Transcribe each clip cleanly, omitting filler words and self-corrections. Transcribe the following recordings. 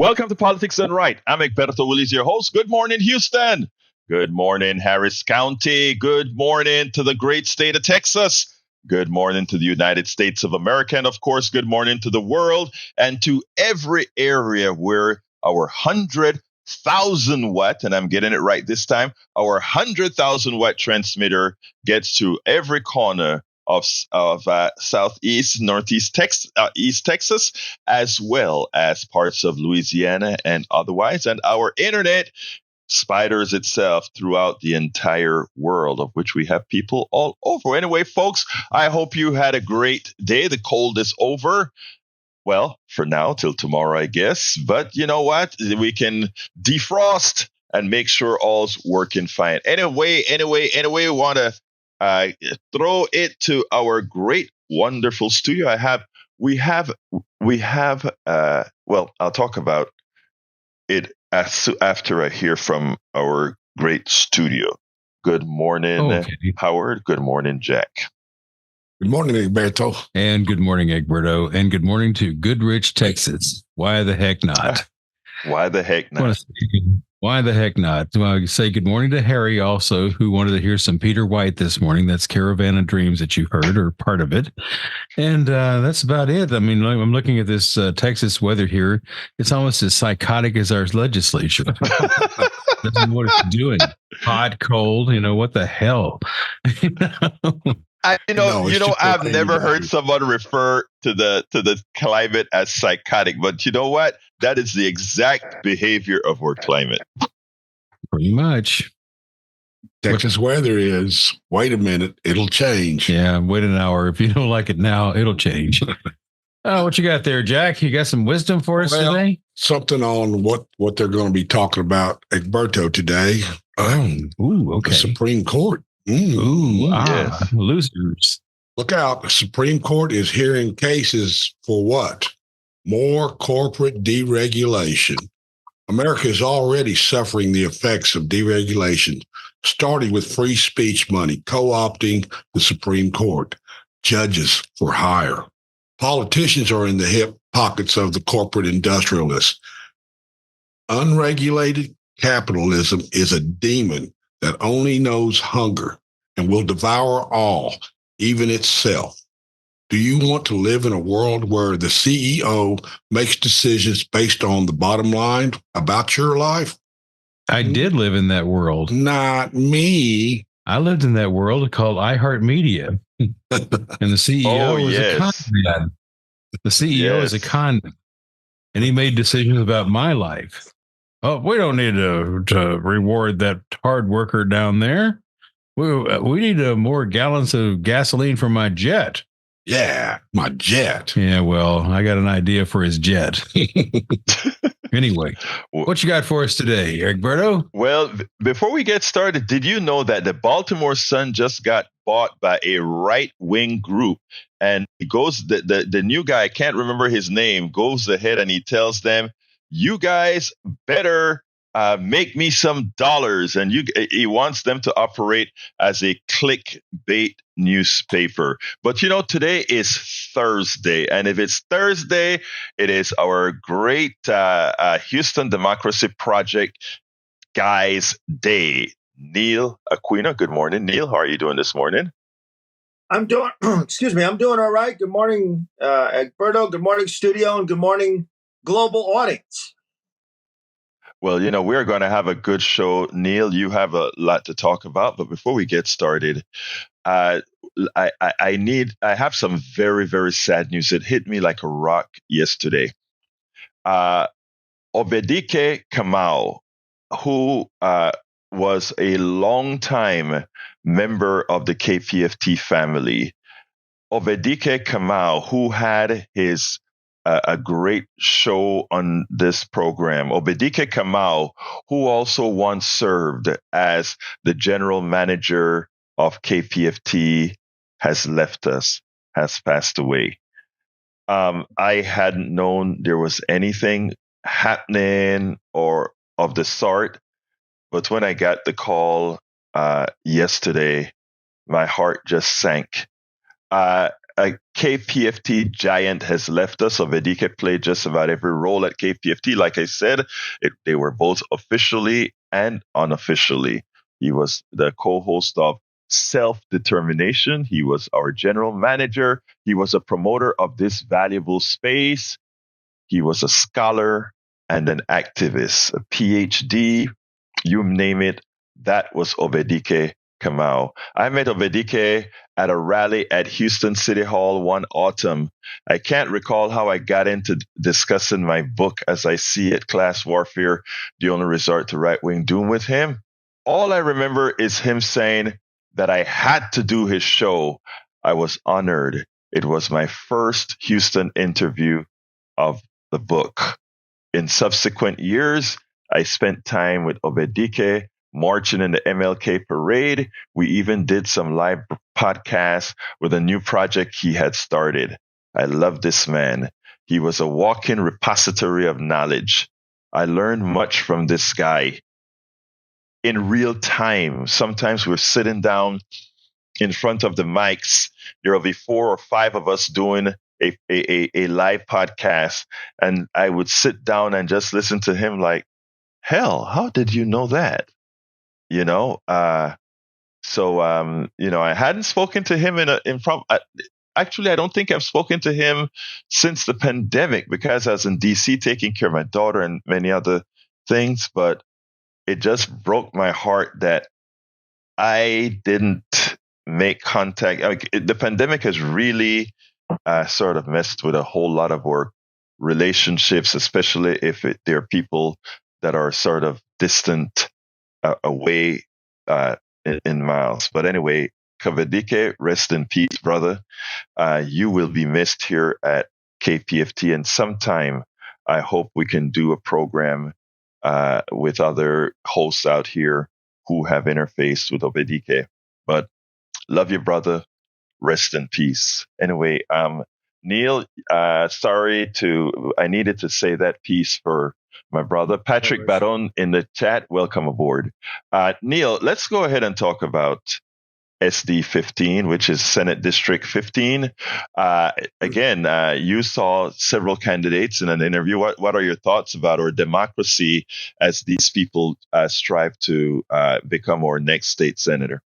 Welcome to Politics Done Right. I'm Egberto Willis, your host. Good morning, Houston. Good morning, Harris County. Good morning to the great state of Texas. Good morning to the United States of America. And of course, good morning to the world and to every area where our 100,000 watt, and I'm getting it right this time, our 100,000 watt transmitter gets to every corner of southeast, northeast East Texas, as well as parts of Louisiana and otherwise. And our internet spiders itself throughout the entire world, of which we have people all over. Anyway, folks, I hope you had a great day. The cold is over. Well, for now, till tomorrow, I guess. But you know what? We can defrost and make sure all's working fine. Anyway, we want to throw it to our great, wonderful studio. Well, I'll talk about it after I hear from our great studio. Good morning, Howard. Good morning, Jack. Good morning, Egberto. And good morning, Egberto. And good morning to Goodrich, Texas. Why the heck not? Why the heck not? Why the heck not? Well, say good morning to Harry also, who wanted to hear some Peter White this morning. That's Caravan of Dreams that you heard, or part of it. And that's about it. I mean, I'm looking at this Texas weather here. It's almost as psychotic as our legislature. Doesn't know what it's doing. Hot, cold, what the hell? I've never heard someone refer to the climate as psychotic, but you know what? That is the exact behavior of our climate. Pretty much. Texas weather is, wait a minute, it'll change. Yeah, wait an hour. If you don't like it now, it'll change. What you got there, Jack? You got some wisdom for us today? Something on what they're going to be talking about, Egberto, today. Okay. The Supreme Court. Yes. Losers. Look out. The Supreme Court is hearing cases for what? More corporate deregulation. America is already suffering the effects of deregulation, starting with free speech money, co-opting the Supreme Court, judges for hire. Politicians are in the hip pockets of the corporate industrialists. Unregulated capitalism is a demon that only knows hunger and will devour all, even itself. Do you want to live in a world where the CEO makes decisions based on the bottom line about your life? I did live in that world. Not me. I lived in that world called iHeartMedia. And the CEO was a con man. The CEO is a con man. And he made decisions about my life. Oh, we don't need to reward that hard worker down there. We need more gallons of gasoline for my jet. Yeah, my jet. Yeah, well, I got an idea for his jet. Anyway, what you got for us today, Egberto? Well, before we get started, did you know that the Baltimore Sun just got bought by a right-wing group? And he goes, the new guy, I can't remember his name, goes ahead and he tells them, you guys better make me some dollars. And he wants them to operate as a clickbait newspaper. But today is Thursday. And if it's Thursday, it is our great Houston Democracy Project Guys Day. Neil Aquino. Good morning, Neil. How are you doing this morning? I'm doing all right. Good morning, Egberto. Good morning, studio. And good morning, global audience. Well, we're going to have a good show. Neil, you have a lot to talk about. But before we get started, I have some very, very sad news. It hit me like a rock yesterday. Obidike Kamau, who was a longtime member of the KPFT family. Obidike Kamau, who had his a great show on this program. Obidike Kamau, who also once served as the general manager of KPFT, has left us, has passed away. I hadn't known there was anything happening or of the sort, but when I got the call yesterday, my heart just sank. a KPFT giant has left us. Obidike played just about every role at KPFT. Like I said, they were both officially and unofficially. He was the co-host of Self-Determination. He was our general manager. He was a promoter of this valuable space. He was a scholar and an activist, a PhD, you name it. That was Obidike Kamau. I met Obidike at a rally at Houston City Hall one autumn. I can't recall how I got into discussing my book as I see it, Class Warfare, the Only Resort to Right-Wing Doom, with him. All I remember is him saying that I had to do his show. I was honored. It was my first Houston interview of the book. In subsequent years, I spent time with Obidike marching in the MLK parade. We even did some live podcasts with a new project he had started. I love this man. He was a walk-in repository of knowledge. I learned much from this guy in real time. Sometimes we're sitting down in front of the mics. There will be 4 or 5 of us doing a live podcast, and I would sit down and just listen to him like, hell, how did you know that? You know, I hadn't spoken to him actually, I don't think I've spoken to him since the pandemic, because I was in DC taking care of my daughter and many other things. But it just broke my heart that I didn't make contact. The pandemic has really sort of messed with a whole lot of our relationships, especially if there are people that are sort of distant away in miles. But anyway, Obidike, rest in peace, brother. You will be missed here at KPFT, and sometime I hope we can do a program with other hosts out here who have interfaced with Obidike. But love you, brother. Rest in peace. Anyway, Neil, I needed to say that piece for my brother. Patrick Baron in the chat, welcome aboard. Neil, let's go ahead and talk about SD 15, which is Senate District 15. Again, you saw several candidates in an interview. What are your thoughts about our democracy as these people strive to become our next state senator?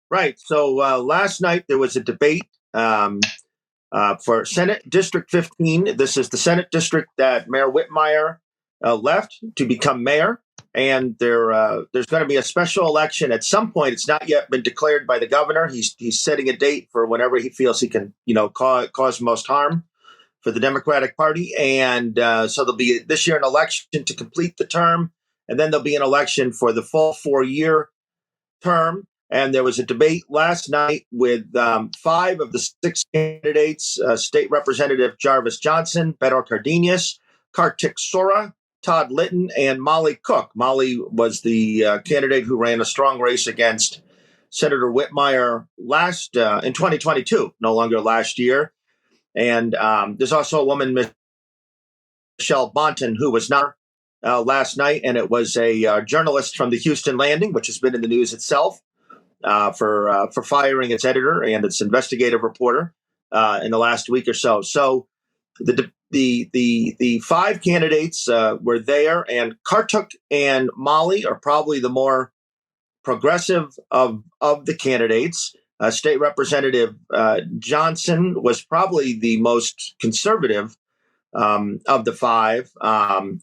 Right. So last night there was a debate for Senate District 15. This is the Senate district that Mayor Whitmire left to become mayor. And there's going to be a special election at some point. It's not yet been declared by the governor. He's setting a date for whenever he feels he can, cause most harm for the Democratic Party. And so there'll be this year an election to complete the term, and then there'll be an election for the full 4-year term. And there was a debate last night with 5 of the 6 candidates: State Representative Jarvis Johnson, Beto Cardenas, Kartik Sora, Todd Litton, and Molly Cook. Molly was the candidate who ran a strong race against Senator Whitmire in 2022, no longer last year. And there's also a woman, Michelle Bonton, who was not last night, and it was a journalist from the Houston Landing, which has been in the news itself for firing its editor and its investigative reporter in the last week or so. So the 5 candidates were there, and Kartik and Molly are probably the more progressive of the candidates. State Representative Johnson was probably the most conservative of the 5.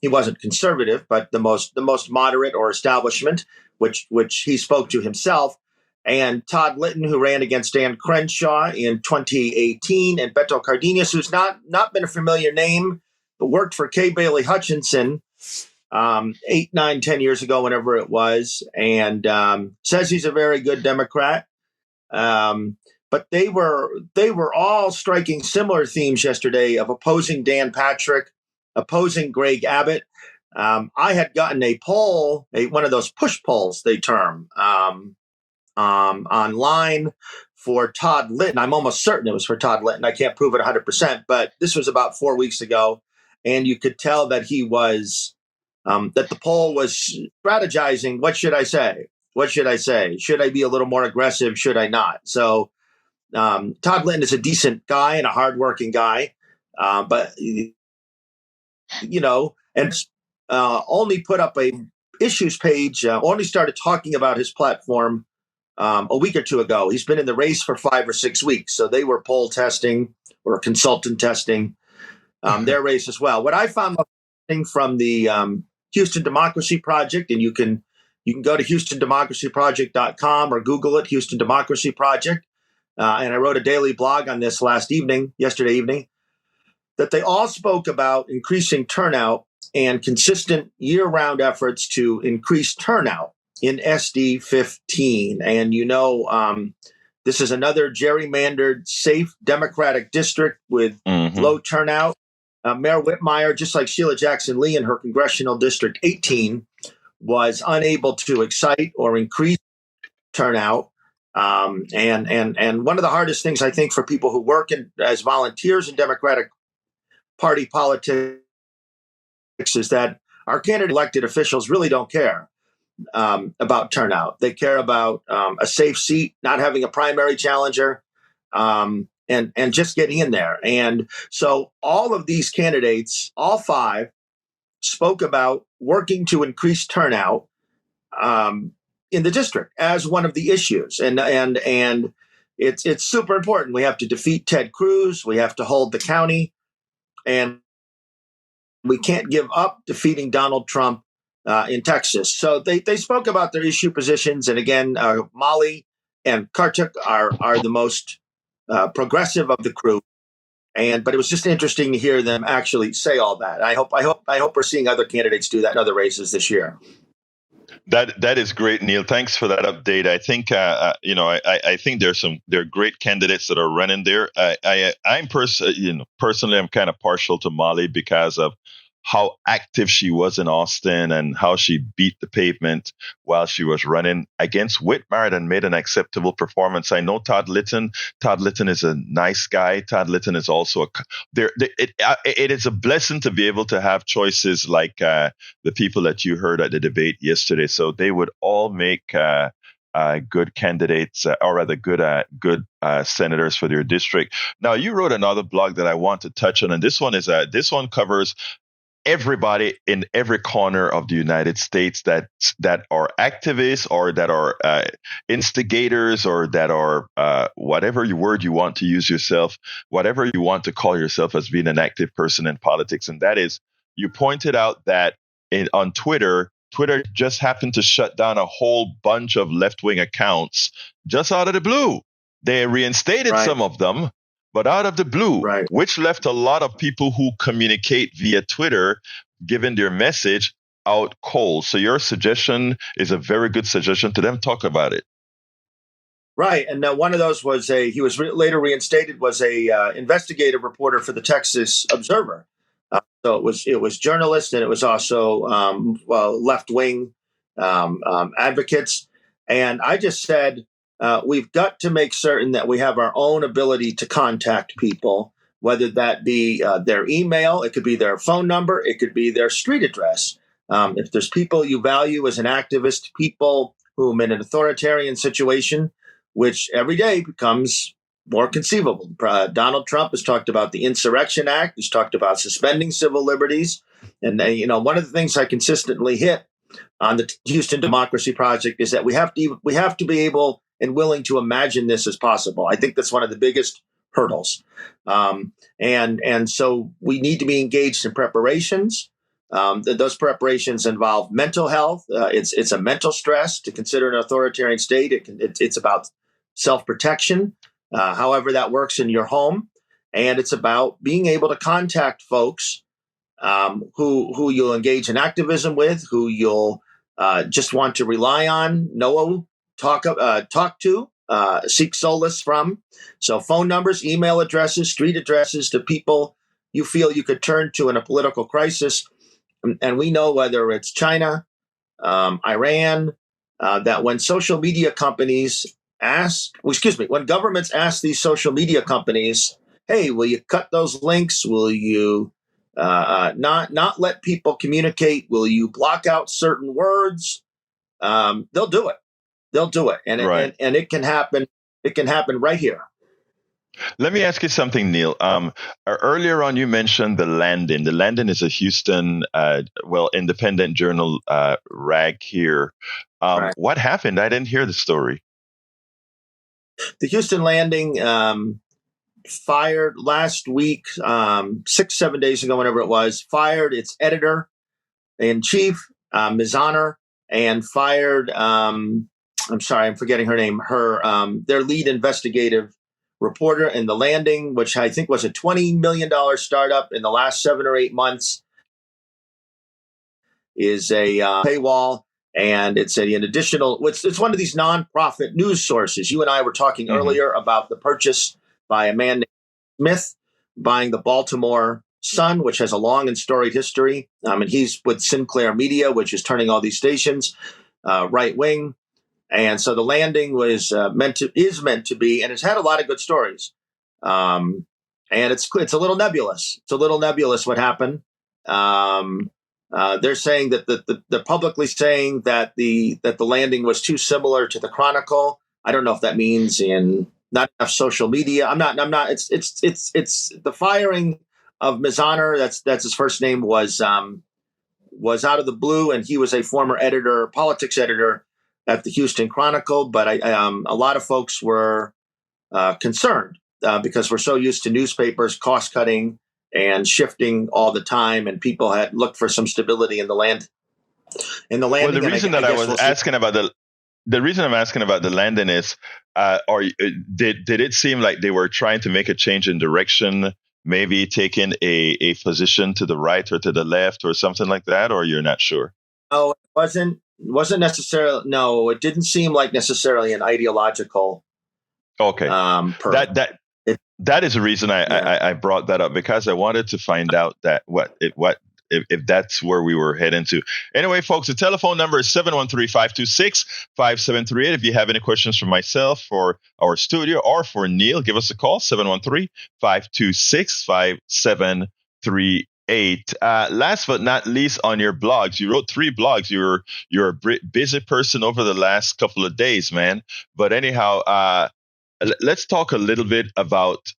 He wasn't conservative, but the most moderate or establishment, which he spoke to himself. And Todd Litton, who ran against Dan Crenshaw in 2018, and Beto Cardenas, who's not been a familiar name, but worked for Kay Bailey Hutchinson 8, 9, 10 years ago, whenever it was, and says he's a very good Democrat. But they were all striking similar themes yesterday of opposing Dan Patrick, opposing Greg Abbott. I had gotten a poll, one of those push polls they term, online for Todd Litton. I'm almost certain it was for Todd Litton. I can't prove it 100%, but this was about 4 weeks ago, and you could tell that he was that the poll was strategizing. What should I say? what should I say? Should I be a little more aggressive? Should I not? So Todd Linton is a decent guy and a hardworking guy, but and only put up a issues page. Only started talking about his platform a week or two ago. He's been in the race for 5 or 6 weeks, so they were poll testing or consultant testing their race as well. What I found from the Houston Democracy Project, and you can go to HoustonDemocracyProject.com or Google it, Houston Democracy Project. And I wrote a daily blog on this yesterday evening, that they all spoke about increasing turnout and consistent year-round efforts to increase turnout in SD 15. And this is another gerrymandered, safe Democratic district with low turnout. Mayor Whitmire, just like Sheila Jackson Lee in her congressional district 18, was unable to excite or increase turnout. And one of the hardest things, I think, for people who work as volunteers in Democratic Party politics is that our candidate elected officials really don't care about turnout. They care about a safe seat, not having a primary challenger, and just getting in there. And so all of these candidates, all 5, spoke about working to increase turnout in the district as one of the issues. And it's super important. We have to defeat Ted Cruz. We have to hold the county. And we can't give up defeating Donald Trump in Texas. So they spoke about their issue positions. And again, Molly and Kartuk are the most progressive of the crew. But it was just interesting to hear them actually say all that. I hope we're seeing other candidates do that in other races this year. That is great, Neil. Thanks for that update. I think I think there are great candidates that are running there. Personally, I'm kind of partial to Molly because of how active she was in Austin and how she beat the pavement while she was running against Whitmire and made an acceptable performance. I know Todd Litton. Todd Litton is a nice guy. Todd Litton is also it is a blessing to be able to have choices like the people that you heard at the debate yesterday. So they would all make good candidates, or rather good senators for their district. Now, you wrote another blog that I want to touch on, and this one covers everybody in every corner of the United States that are activists or that are instigators or that are whatever word you want to use yourself, whatever you want to call yourself as being an active person in politics. And that is, you pointed out that on Twitter just happened to shut down a whole bunch of left-wing accounts just out of the blue. They reinstated some of them, but out of the blue, which left a lot of people who communicate via Twitter, given their message, out cold. So your suggestion is a very good suggestion to them. Talk about it. Right. And one of those was he was later reinstated, was a investigative reporter for the Texas Observer. So it was journalists, and it was also left-wing advocates. And I just said, we've got to make certain that we have our own ability to contact people, whether that be their email, it could be their phone number, it could be their street address. If there's people you value as an activist, people who are in an authoritarian situation, which every day becomes more conceivable. Donald Trump has talked about the Insurrection Act. He's talked about suspending civil liberties. And, one of the things I consistently hit on the Houston Democracy Project is that we have to be able and willing to imagine this as possible. I think that's one of the biggest hurdles. And so we need to be engaged in preparations. Those preparations involve mental health. It's a mental stress to consider an authoritarian state. It's about self-protection, however that works in your home. And it's about being able to contact folks who you'll engage in activism with, who you'll just want to rely on, talk to, seek solace from. So phone numbers, email addresses, street addresses to people you feel you could turn to in a political crisis. And we know whether it's China, Iran, that when social media companies when governments ask these social media companies, hey, will you cut those links? Will you not let people communicate? Will you block out certain words? They'll do it. they'll do it, and Right. and it can happen. It can happen right here. Let me ask you something, Neil. Earlier on, you mentioned the Landon. The Landon is a Houston, independent journal rag here. Right. What happened? I didn't hear the story. The Houston Landing fired last week, 6-7 days ago, whenever it was, fired its editor in chief, Ms. Honor, and fired. I'm sorry, I'm forgetting her name. Their lead investigative reporter in the Landing, which I think was a $20 million startup in the last 7 or 8 months, is a paywall. And it's an additional, it's one of these nonprofit news sources. You and I were talking earlier about the purchase by a man named Smith buying the Baltimore Sun, which has a long and storied history. And he's with Sinclair Media, which is turning all these stations right wing. And so the Landing was meant to be, and it's had a lot of good stories. And it's a little nebulous. It's a little nebulous what happened. They're saying that they're publicly saying that the Landing was too similar to the Chronicle. I don't know if that means in not enough social media. I'm not. It's the firing of Ms. Honor. That's his first name was out of the blue, and he was a former politics editor at the Houston Chronicle. But a lot of folks were concerned because we're so used to newspapers cost cutting and shifting all the time, and people had looked for some stability in the land. Well, the reason that I was asking about the reason I'm asking about the Landon is, did it seem like they were trying to make a change in direction, maybe taking a position to the right or to the left or something like that, or you're not sure? No, it wasn't necessarily. No, it didn't seem like necessarily an ideological. Okay, that is the reason I brought that up, because I wanted to find out that if that's where we were heading to. Anyway, folks, the telephone number is 713-526-5738. If you have any questions for myself, for our studio, or for Neil, give us a call, 713-526-5738. Last but not least, on your blogs, you wrote 3 blogs. You're a busy person over the last couple of days, man. But anyhow, let's talk a little bit about,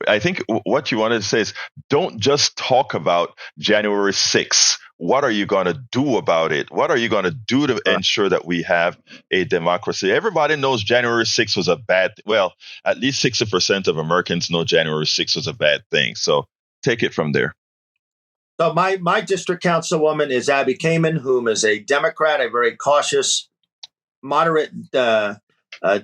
I think what you wanted to say is, don't just talk about January 6th. What are you going to do about it? What are you going to do to ensure that we have a democracy? Everybody knows January 6th was at least 60% of Americans know January 6th was a bad thing. So take it from there. So my district councilwoman is Abby Kamen, whom is a Democrat, a very cautious, moderate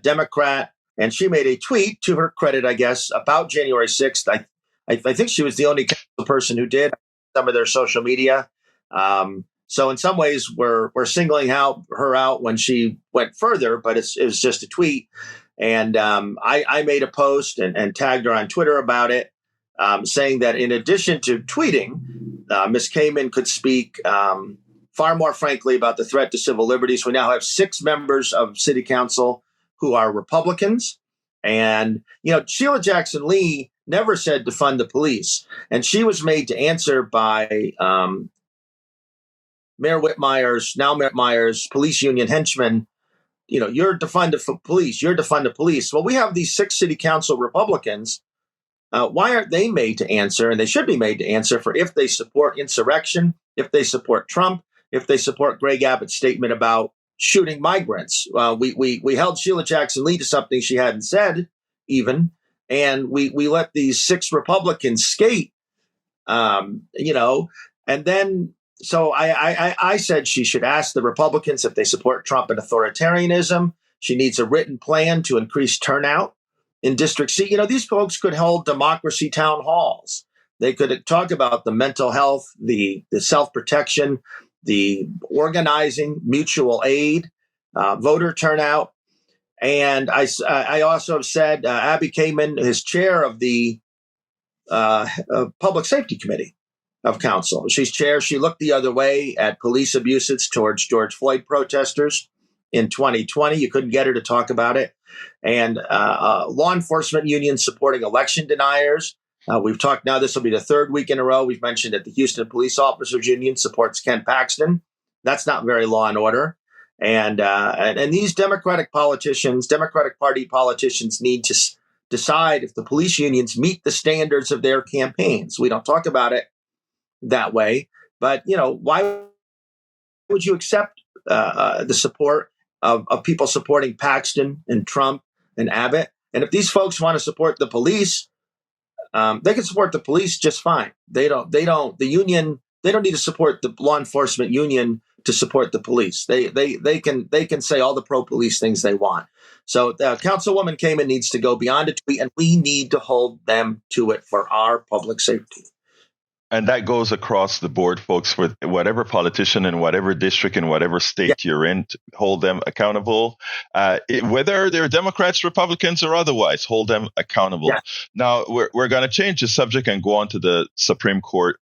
Democrat. And she made a tweet, to her credit, I guess, about January 6th. I think she was the only person who did some of their social media. So in some ways, we're singling her out when she went further, but it was just a tweet. And I made a post and tagged her on Twitter about it, saying that in addition to tweeting, Ms. Kamen could speak far more frankly about the threat to civil liberties. We now have 6 members of City Council who are Republicans. And, Sheila Jackson Lee never said defund the police. And she was made to answer by Mayor Whitmire's police union henchmen. You're defund the police. You're defund the police. Well, we have these 6 city council Republicans. Why aren't they made to answer? And they should be made to answer for if they support insurrection, if they support Trump, if they support Greg Abbott's statement about shooting migrants. We held Sheila Jackson Lee to something she hadn't said, even, and we let these 6 Republicans skate. And then so I said she should ask the Republicans if they support Trump and authoritarianism. She needs a written plan to increase turnout in District C. These folks could hold democracy town halls. They could talk about the mental health, the self-protection, the organizing, mutual aid, voter turnout. And I also said Abby Kamen is chair of the Public Safety Committee of Council. She's chair. She looked the other way at police abuses towards George Floyd protesters in 2020. You couldn't get her to talk about it. And law enforcement unions supporting election deniers. We've talked now, this will be the 3rd week in a row. We've mentioned that the Houston Police Officers Union supports Ken Paxton. That's not very law and order. And these Democratic Party politicians need to decide if the police unions meet the standards of their campaigns. We don't talk about it that way, but why would you accept the support of people supporting Paxton and Trump and Abbott? And if these folks want to support the police, they can support the police just fine. They don't need to support the law enforcement union to support the police. They can say all the pro-police things they want. So Councilwoman Kamen needs to go beyond a tweet, and we need to hold them to it for our public safety. And that goes across the board, folks, with whatever politician in whatever district in whatever state you're in, to hold them accountable. Whether they're Democrats, Republicans, or otherwise, hold them accountable. Yeah. Now, we're going to change the subject and go on to the Supreme Court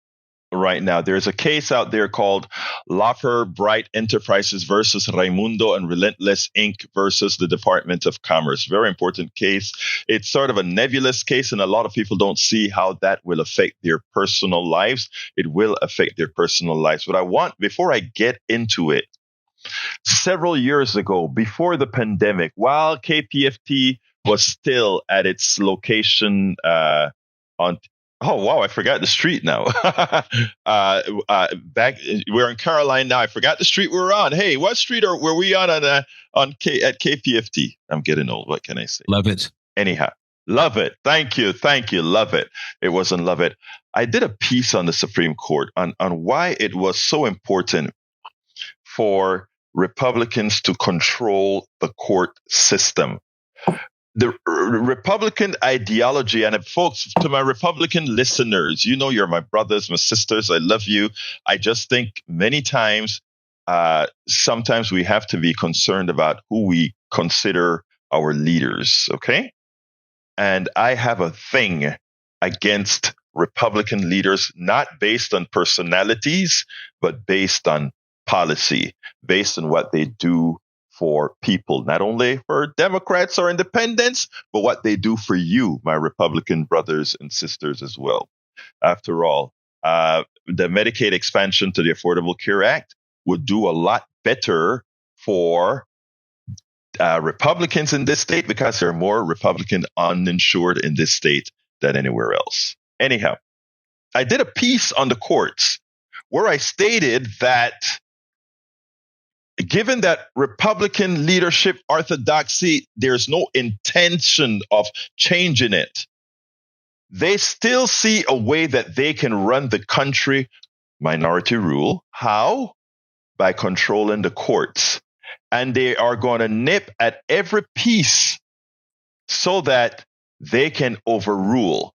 right now. There's a case out there called Laffer Bright Enterprises versus Raimundo and Relentless Inc. versus the Department of Commerce. Very important case. It's sort of a nebulous case, and a lot of people don't see how that will affect their personal lives. It will affect their personal lives. But I want, before I get into it, several years ago, before the pandemic, while KPFT was still at its location on oh, wow, I forgot the street now. Back, we're in Caroline now. I forgot the street we're on. Hey, what street were we on at KPFT? I'm getting old. What can I say? Love it. Anyhow, love it. Thank you. Love it. It wasn't love it. I did a piece on the Supreme Court on why it was so important for Republicans to control the court system. The Republican ideology, and folks, to my Republican listeners, you're my brothers, my sisters. I love you. I just think many times, sometimes we have to be concerned about who we consider our leaders. Okay. And I have a thing against Republican leaders, not based on personalities, but based on policy, based on what they do for people, not only for Democrats or independents, but what they do for you, my Republican brothers and sisters as well. After all, the Medicaid expansion to the Affordable Care Act would do a lot better for Republicans in this state because there are more Republican uninsured in this state than anywhere else. Anyhow, I did a piece on the courts where I stated that given that Republican leadership orthodoxy, there's no intention of changing it. They still see a way that they can run the country, minority rule. How? By controlling the courts. And they are going to nip at every piece so that they can overrule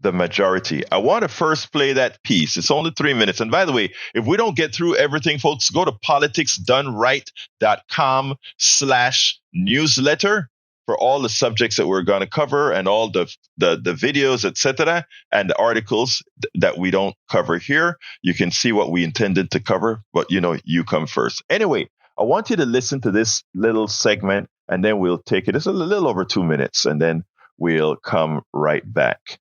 the majority. I want to first play that piece. It's only 3 minutes. And by the way, if we don't get through everything, folks, go to politicsdoneright.com/newsletter for all the subjects that we're going to cover and all the videos, etc., and the articles that we don't cover here. You can see what we intended to cover, but you come first. Anyway, I want you to listen to this little segment, and then we'll take it. It's a little over 2 minutes, and then we'll come right back.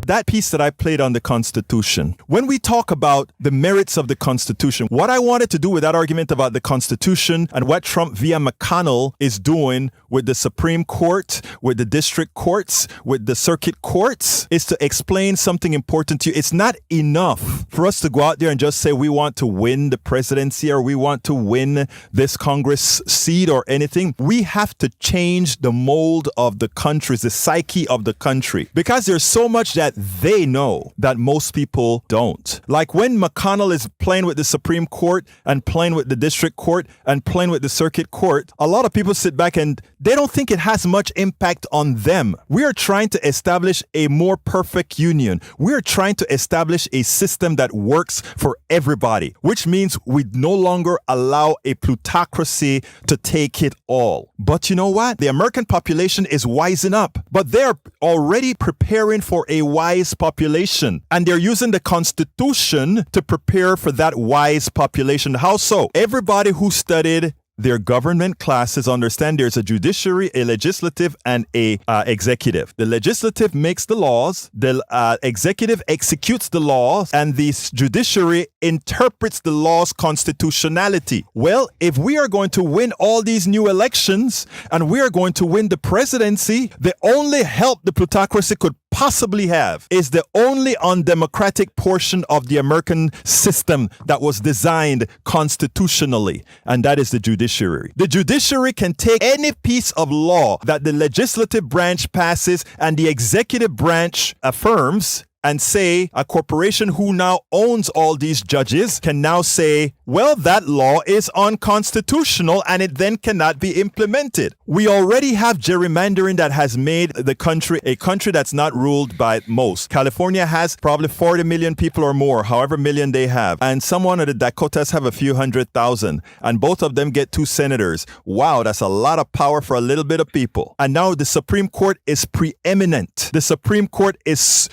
That piece that I played on the Constitution, when we talk about the merits of the Constitution, what I wanted to do with that argument about the Constitution and what Trump via McConnell is doing with the Supreme Court, with the district courts, with the circuit courts, is to explain something important to you. It's not enough for us to go out there and just say we want to win the presidency or we want to win this Congress seat or anything. We have to change the mold of the country, the psyche of the country, because there's so much that they know that most people don't. Like when McConnell is playing with the Supreme Court and playing with the district court and playing with the circuit court, a lot of people sit back and they don't think it has much impact on them. We are trying to establish a more perfect union. We are trying to establish a system that works for everybody, which means we no longer allow a plutocracy to take it all. But you know what? The American population is wising up, but they're already preparing for a wise population, and they're using the Constitution to prepare for that wise population. How so? Everybody who studied their government classes understand there's a judiciary, a legislative, and a executive. The legislative makes the laws, the executive executes the laws, and the judiciary interprets the law's constitutionality. Well, if we are going to win all these new elections and we are going to win the presidency, the only help the plutocracy could possibly have is the only undemocratic portion of the American system that was designed constitutionally, and that is the judiciary. The judiciary can take any piece of law that the legislative branch passes and the executive branch affirms and say a corporation who now owns all these judges can now say, well, that law is unconstitutional and it then cannot be implemented. We already have gerrymandering that has made the country a country that's not ruled by most. California has probably 40 million people or more, however million they have. And some one of the Dakotas have a few 100,000. And both of them get 2 senators. Wow, that's a lot of power for a little bit of people. And now the Supreme Court is preeminent. The Supreme Court is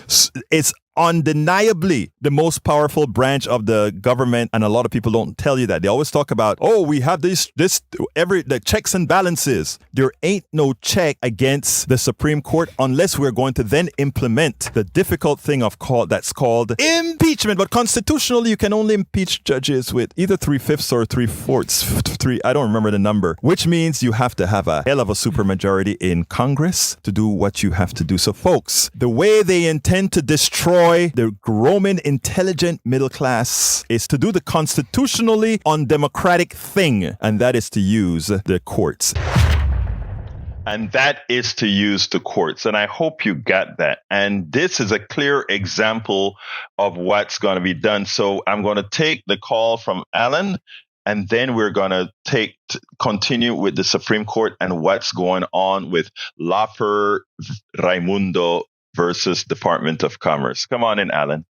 undeniably the most powerful branch of the government, and a lot of people don't tell you that. They always talk about, oh, we have the checks and balances. There ain't no check against the Supreme Court unless we're going to then implement the difficult thing that's called impeachment. But constitutionally, you can only impeach judges with either 3/5 or 3/4. I don't remember the number, which means you have to have a hell of a supermajority in Congress to do what you have to do. So, folks, the way they intend to destroy the Roman intelligent middle class is to do the constitutionally undemocratic thing, and that is to use the courts. And that is to use the courts. And I hope you got that. And this is a clear example of what's going to be done. So I'm going to take the call from Alan, and then we're going to continue with the Supreme Court and what's going on with Loper Raimundo versus Department of Commerce. Come on in, Alan.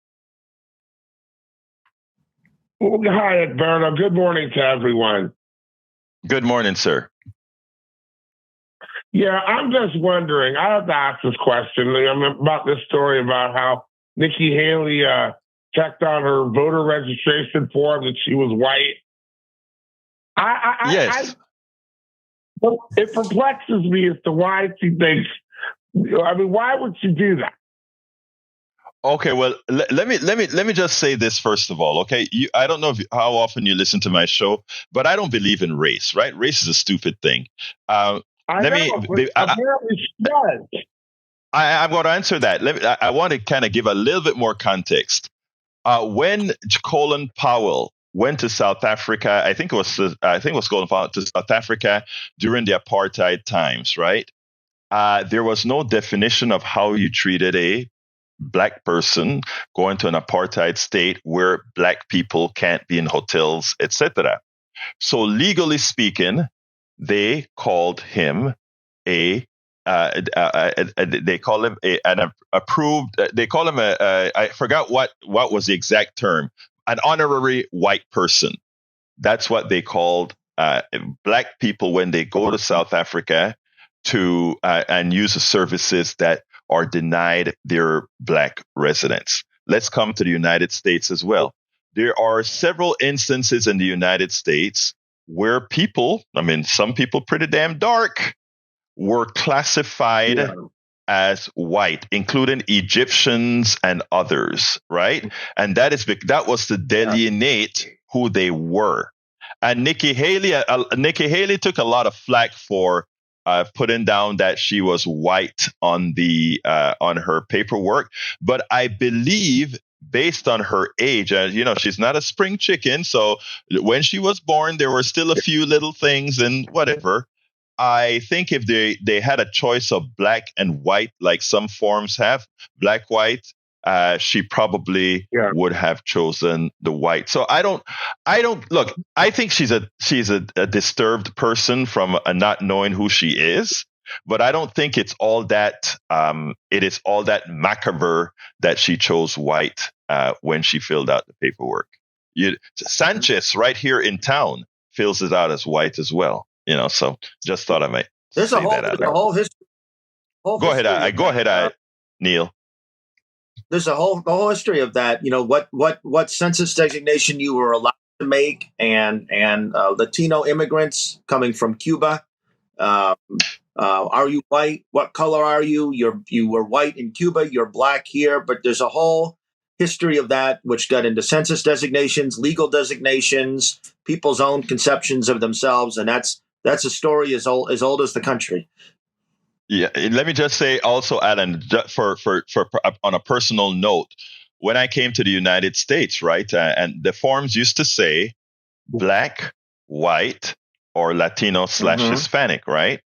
Well, hi, Alberto. Good morning to everyone. Good morning, sir. Yeah, I'm just wondering. I have to ask this question about this story about how Nikki Haley checked on her voter registration form that she was white. Yes. It perplexes me as to why she thinks. I mean, why would she do that? Okay, well, let me just say this first of all. Okay, I don't know how often you listen to my show, but I don't believe in race. Right? Race is a stupid thing. Apparently she does. I'm going to answer that. I want to kind of give a little bit more context. When Colin Powell went to South Africa, I think it was Colin Powell to South Africa during the apartheid times, right? There was no definition of how you treated a Black person going to an apartheid state where Black people can't be in hotels, etc. So legally speaking, they called him they call him an approved. They call him I forgot what was the exact term. An honorary white person. That's what they called Black people when they go to South Africa to and use the services that are denied their Black residents. Let's come to the United States as well. There are several instances in the United States where people, some people pretty damn dark, were classified as white, including Egyptians and others, right? And that was to delineate who they were. And Nikki Haley took a lot of flack for putting down that she was white on her paperwork, but I believe based on her age, she's not a spring chicken, so when she was born, there were still a few little things and whatever. I think if they had a choice of Black and white, like some forms have, Black, white, she probably would have chosen the white. So I don't look. I think she's a disturbed person from not knowing who she is, but I don't think it's all that. It is all that macabre that she chose white when she filled out the paperwork. Sanchez, right here in town, fills it out as white as well. So just thought I might. There's a whole history. Go ahead, Neil. There's the whole history of that. What census designation you were allowed to make, and Latino immigrants coming from Cuba. Are you white? What color are you? You were white in Cuba. You're black here. But there's a whole history of that, which got into census designations, legal designations, people's own conceptions of themselves, and that's a story as old as the country. Yeah, let me just say also, Alan, for on a personal note, when I came to the United States, right, and the forms used to say black, white, or Latino / Hispanic, right?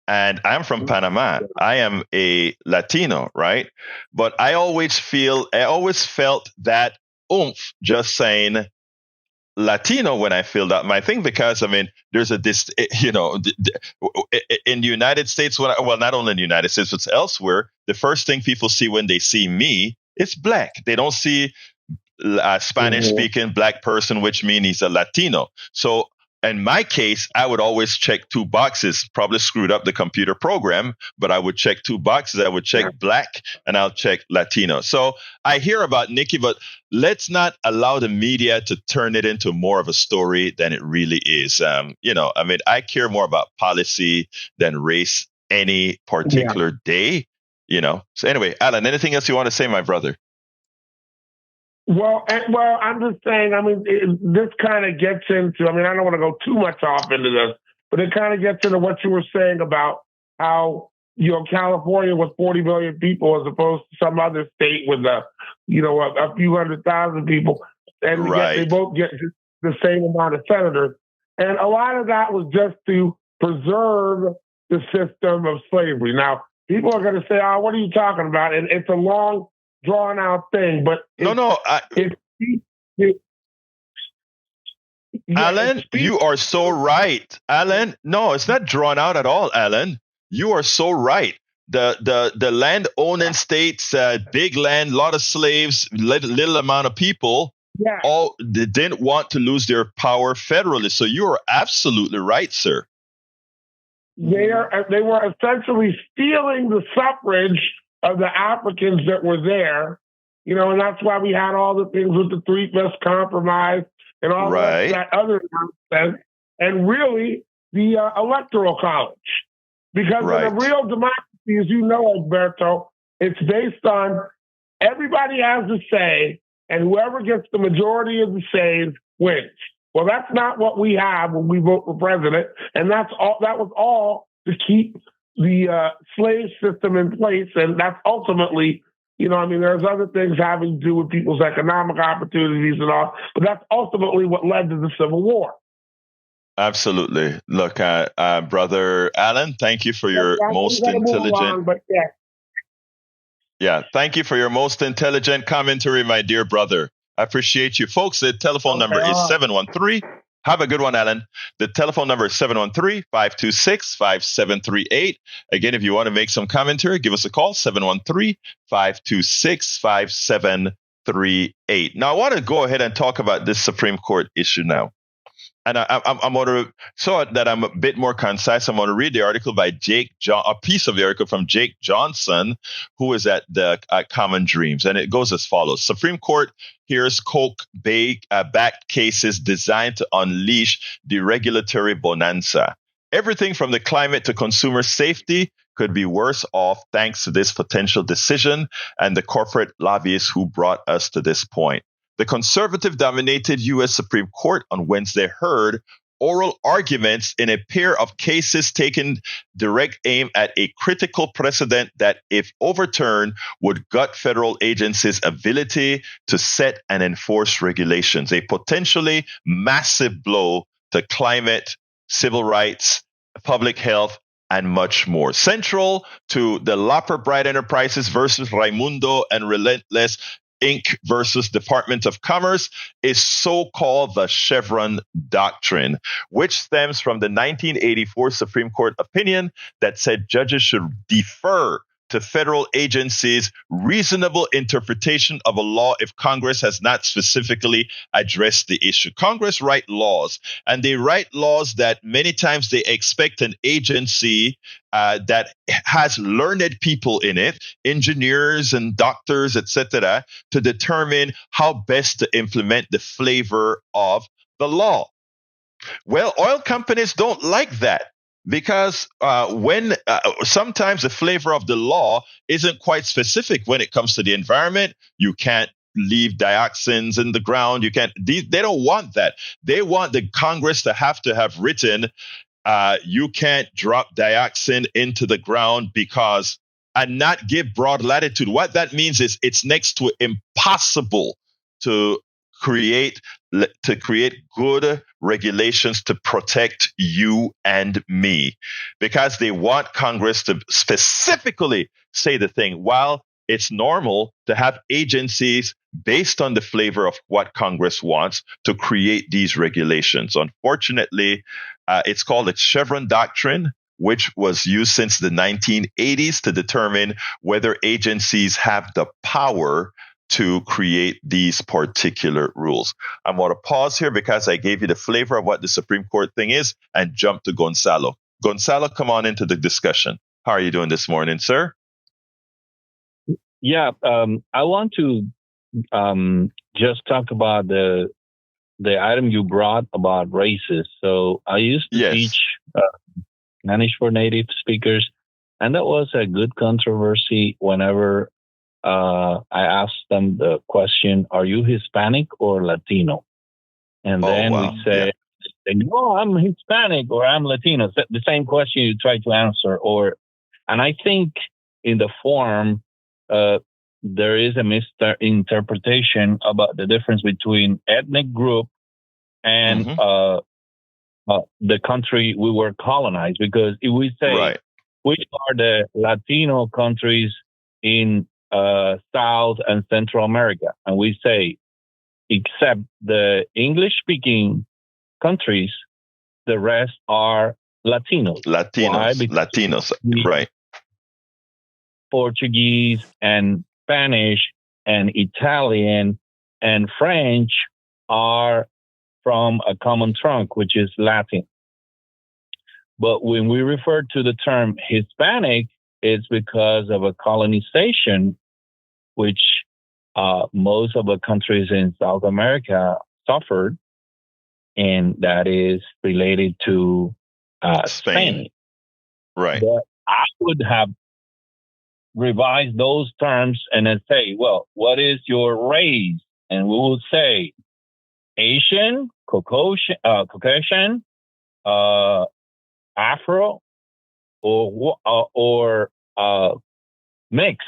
And I'm from Panama. I am a Latino, right? But I always felt that oomph just saying Latino when I filled out my thing, because I mean, there's in the United States, well, not only in the United States, but elsewhere, the first thing people see when they see me is black. They don't see a Spanish speaking black person, which means he's a Latino. So in my case, I would always check two boxes, probably screwed up the computer program, but I would check two boxes. I would check black and I'll check Latino. So I hear about Nikki, but let's not allow the media to turn it into more of a story than it really is. I mean, I care more about policy than race any particular day, So anyway, Alan, anything else you want to say, my brother? Well, I'm just saying, I mean, this kind of gets into, I mean, I don't want to go too much off into this, but it kind of gets into what you were saying about how, California with 40 million people as opposed to some other state with a few 100,000 people. And yet they both get the same amount of senators. And a lot of that was just to preserve the system of slavery. Now, people are going to say, what are you talking about? And it's a long, drawn out thing, but Alan, you are so right. Alan, no, it's not drawn out at all, Alan. You are so right. The land owning states, big land, lot of slaves, little amount of people, they didn't want to lose their power federally. So you are absolutely right, sir. They were essentially stealing the suffrage of the Africans that were there, and that's why we had all the things with the 3-5 compromise and all that other nonsense, and really the electoral college. Because in a real democracy, as you know, Alberto, it's based on everybody has a say, and whoever gets the majority of the says wins. Well, that's not what we have when we vote for president, and that was all to keep the slave system in place, and that's ultimately, there's other things having to do with people's economic opportunities and all, but that's ultimately what led to the Civil War. Absolutely. Look, Brother Alan, thank you for your most intelligent. Thank you for your most intelligent commentary, my dear brother. I appreciate you. Folks, the telephone number is 713. Have a good one, Alan. The telephone number is 713-526-5738. Again, if you want to make some commentary, give us a call, 713-526-5738. Now, I want to go ahead and talk about this Supreme Court issue now. And I'm going to, so that I'm a bit more concise, I'm going to read the article by a piece of the article from Jake Johnson, who is at the Common Dreams. And it goes as follows. Supreme Court hears Koch-backed cases designed to unleash the regulatory bonanza. Everything from the climate to consumer safety could be worse off thanks to this potential decision and the corporate lobbyists who brought us to this point. The conservative-dominated U.S. Supreme Court on Wednesday heard oral arguments in a pair of cases taking direct aim at a critical precedent that, if overturned, would gut federal agencies' ability to set and enforce regulations, a potentially massive blow to climate, civil rights, public health, and much more. Central to the Lopper Bright Enterprises versus Raimundo and Relentless Inc. versus Department of Commerce is so-called the Chevron Doctrine, which stems from the 1984 Supreme Court opinion that said judges should defer to federal agencies' reasonable interpretation of a law if Congress has not specifically addressed the issue. Congress write laws, and they write laws that many times they expect an agency that has learned people in it, engineers and doctors, etc., to determine how best to implement the flavor of the law. Well, oil companies don't like that because when sometimes the flavor of the law isn't quite specific when it comes to the environment. You can't leave dioxins in the ground. You can't. They don't want that. They want the Congress to have written, you can't drop dioxin into the ground because, and not give broad latitude. What that means is it's next to impossible to create good regulations to protect you and me, because they want Congress to specifically say the thing, while it's normal to have agencies based on the flavor of what Congress wants to create these regulations. Unfortunately, it's called the Chevron doctrine, which was used since the 1980s to determine whether agencies have the power to create these particular rules. I'm going to pause here because I gave you the flavor of what the Supreme Court thing is and jump to Gonzalo. Gonzalo, come on into the discussion. How are you doing this morning, sir? Yeah, I want to just talk about the item you brought about races. So I used to teach Spanish for native speakers, and that was a good controversy whenever I asked them the question, are you Hispanic or Latino? And then we say, no, I'm Hispanic or I'm Latino. The same question you try to answer. And I think in the form, there is a misinterpretation about the difference between ethnic group and the country we were colonized. Because if we say, which are the Latino countries in South and Central America, and we say, except the English-speaking countries, the rest are Latinos. Latinos, right. Portuguese and Spanish and Italian and French are from a common trunk, which is Latin. But when we refer to the term Hispanic, it's because of a colonization, which most of the countries in South America suffered, and that is related to Spain. Right. But I would have revised those terms and then say, well, what is your race? And we will say Asian, Caucasian, Afro, or mixed.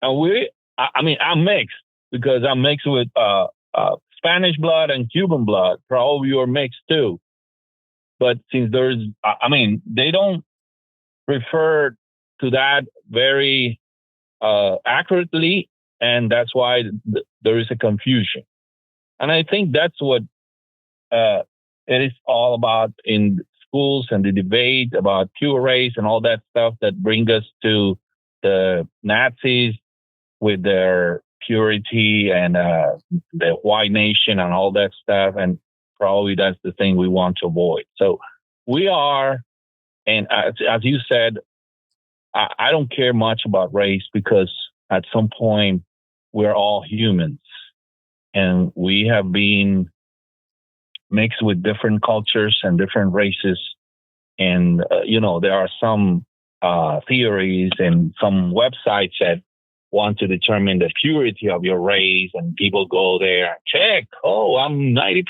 And I'm mixed because I'm mixed with Spanish blood and Cuban blood. Probably you're mixed too. But since they don't refer to that very accurately, and that's why there is a confusion. And I think that's what it is all about in schools and the debate about pure race and all that stuff that bring us to the Nazis with their purity and the white nation and all that stuff. And probably that's the thing we want to avoid. So we are, and as you said, I don't care much about race because at some point we're all humans and we have been mixed with different cultures and different races. And, there are some theories and some websites that want to determine the purity of your race, and people go there and check, I'm 90%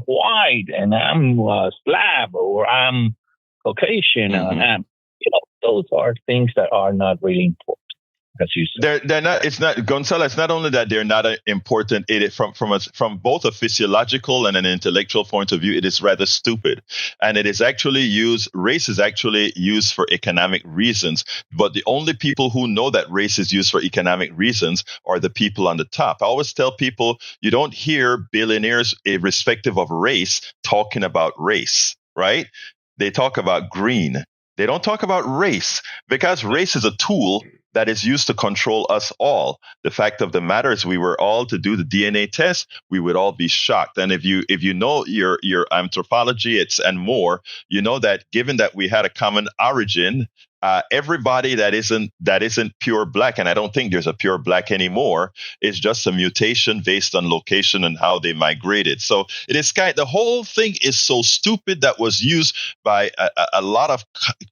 white and I'm Slav or I'm Caucasian. And I'm, those are things that are not really important. As you said. They're not. It's not, Gonzalo. It's not only that they're not important. It from both a physiological and an intellectual point of view, it is rather stupid, and it is actually used. Race is actually used for economic reasons, but the only people who know that race is used for economic reasons are the people on the top. I always tell people you don't hear billionaires, irrespective of race, talking about race. Right? They talk about green. They don't talk about race because race is a tool that is used to control us all. The fact of the matter is, we were all to do the DNA test, we would all be shocked. And if you know your anthropology and more, you know that given that we had a common origin, everybody that isn't pure black, and I don't think there's a pure black anymore, is just a mutation based on location and how they migrated. So it is the whole thing is so stupid that was used by a lot of,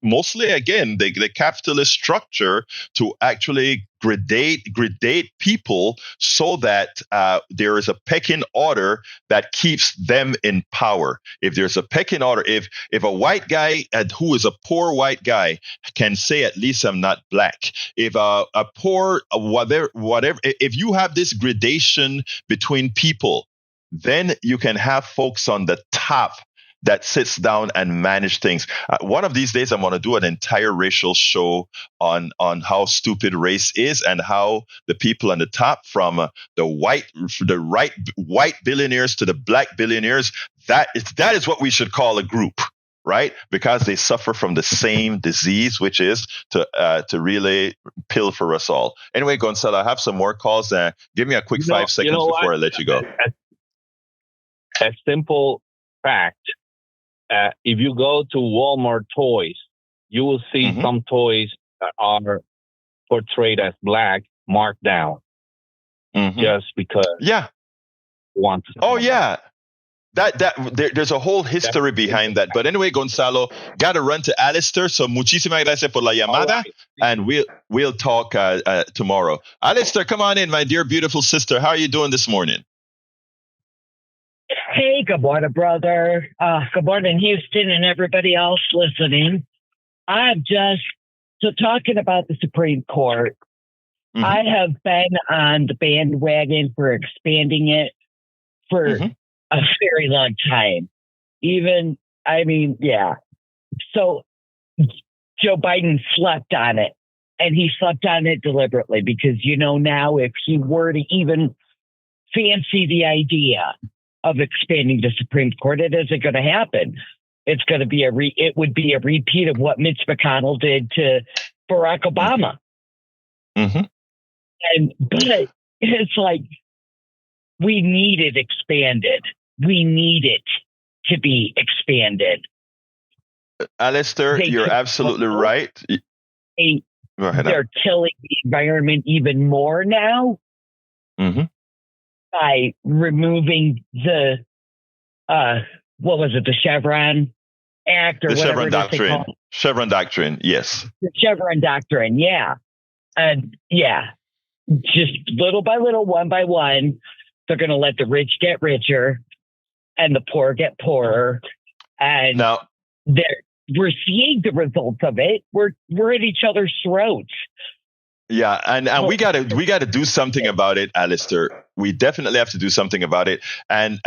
mostly again, the capitalist structure to actually gradate people so that there is a pecking order that keeps them in power. If there's a pecking order, if a white guy who is a poor white guy can say, at least I'm not black. If a poor whatever, if you have this gradation between people, then you can have folks on the top that sits down and manage things. One of these days, I'm going to do an entire racial show on how stupid race is and how the people on the top, from the white billionaires to the black billionaires, that is what we should call a group, right? Because they suffer from the same disease, which is to really pilfer us all. Anyway, Gonzalo, I have some more calls. Give me a quick 5 seconds before I let you go. A simple fact. If you go to Walmart toys, you will see some toys that are portrayed as black marked down just because. Yeah. Want to. Oh yeah. There's a whole history behind that. But anyway, Gonzalo, gotta run to Alistair. So muchísimas gracias por la llamada, and we'll talk tomorrow. Alistair, come on in, my dear beautiful sister. How are you doing this morning? Hey, good morning, brother. Good morning, Houston, and everybody else listening. I'm just talking about the Supreme Court. I have been on the bandwagon for expanding it for a very long time. So Joe Biden slept on it, and he slept on it deliberately because, now if he were to even fancy the idea of expanding the Supreme Court, it isn't going to happen. It's going to be it would be a repeat of what Mitch McConnell did to Barack Obama. But it's like, we need it expanded. We need it to be expanded. Alistair, you're absolutely right. Go ahead. They're killing the environment even more now. By removing the the Chevron Act or the whatever Chevron Doctrine. Chevron Doctrine, yes. The Chevron Doctrine, yeah. And just little by little, one by one, they're going to let the rich get richer and the poor get poorer. And now we're seeing the results of it. We're at each other's throats. Yeah, and we gotta do something about it, Alistair. We definitely have to do something about it. And